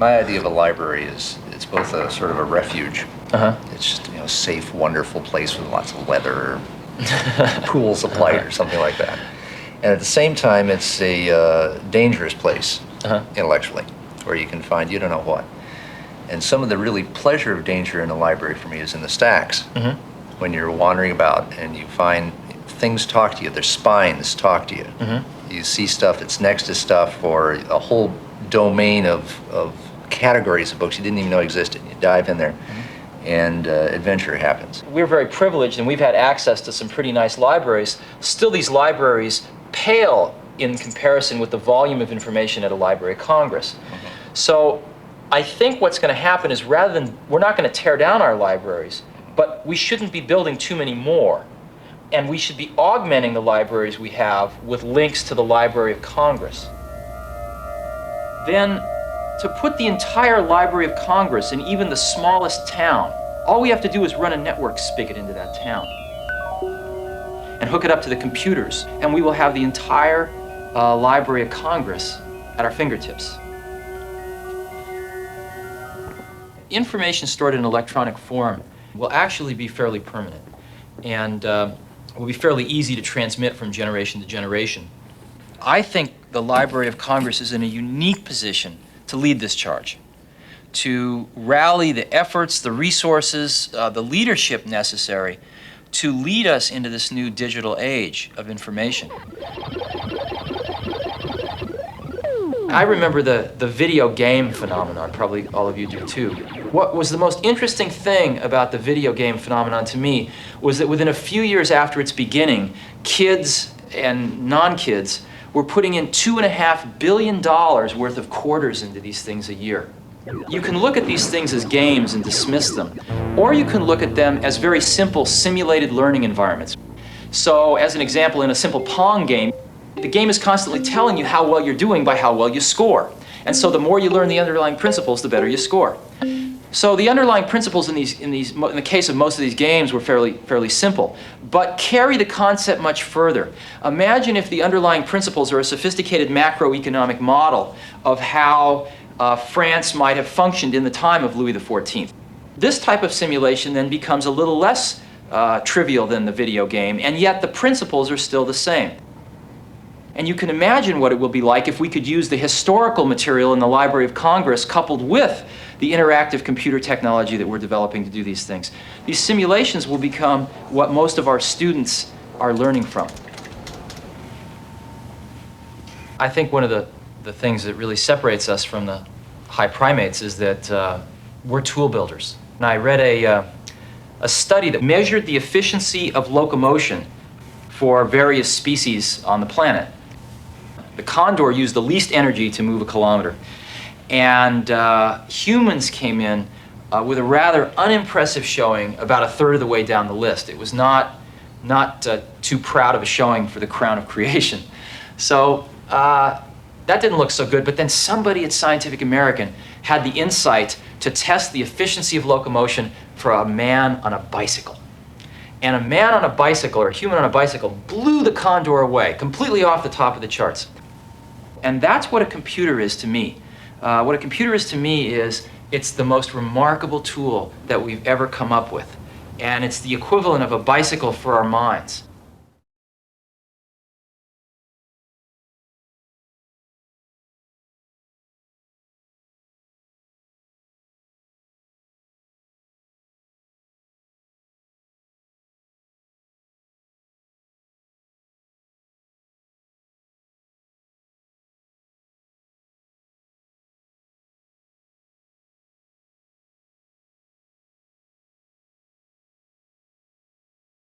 My idea of a library is it's both a sort of a refuge. Uh-huh. It's just, you know, a safe, wonderful place with lots of leather, pools of light or something like that. And at the same time, it's a dangerous place intellectually, where you can find you don't know what. And some of the really pleasure of danger in a library for me is in the stacks. When you're wandering about and you find things talk to you, their spines talk to you. You see stuff that's next to stuff, or a whole domain of categories of books you didn't even know existed. You dive in there and adventure happens. We're very privileged and we've had access to some pretty nice libraries. Still, these libraries pale in comparison with the volume of information at a Library of Congress. So I think what's going to happen is, rather than, we're not going to tear down our libraries, but we shouldn't be building too many more. And we should be augmenting the libraries we have with links to the Library of Congress. Then, to put the entire Library of Congress in even the smallest town, all we have to do is run a network spigot into that town and hook it up to the computers, and we will have the entire Library of Congress at our fingertips. Information stored in electronic form will actually be fairly permanent and will be fairly easy to transmit from generation to generation. I think the Library of Congress is in a unique position to lead this charge, to rally the efforts, the resources, the leadership necessary to lead us into this new digital age of information. I remember the video game phenomenon, probably all of you do too. What was the most interesting thing about the video game phenomenon to me was that within a few years after its beginning, kids and non-kids were putting in $2.5 billion worth of quarters into these things a year. You can look at these things as games and dismiss them, or you can look at them as very simple simulated learning environments. So, as an example, in a simple Pong game, the game is constantly telling you how well you're doing by how well you score. And so the more you learn the underlying principles, the better you score. So the underlying principles in the case of most of these games were fairly simple, but carry the concept much further. Imagine if the underlying principles are a sophisticated macroeconomic model of how France might have functioned in the time of Louis XIV. This type of simulation then becomes a little less trivial than the video game, and yet the principles are still the same. And you can imagine what it will be like if we could use the historical material in the Library of Congress coupled with the interactive computer technology that we're developing to do these things. These simulations will become what most of our students are learning from. I think one of the things that really separates us from the high primates is that we're tool builders. And I read a study that measured the efficiency of locomotion for various species on the planet. The condor used the least energy to move a kilometer. And humans came in with a rather unimpressive showing about a third of the way down the list. It was not too proud of a showing for the crown of creation. So that didn't look so good, but then somebody at Scientific American had the insight to test the efficiency of locomotion for a man on a bicycle. And a man on a bicycle, or a human on a bicycle, blew the condor away, completely off the top of the charts. And that's what a computer is to me. What a computer is to me is, it's the most remarkable tool that we've ever come up with. And it's the equivalent of a bicycle for our minds.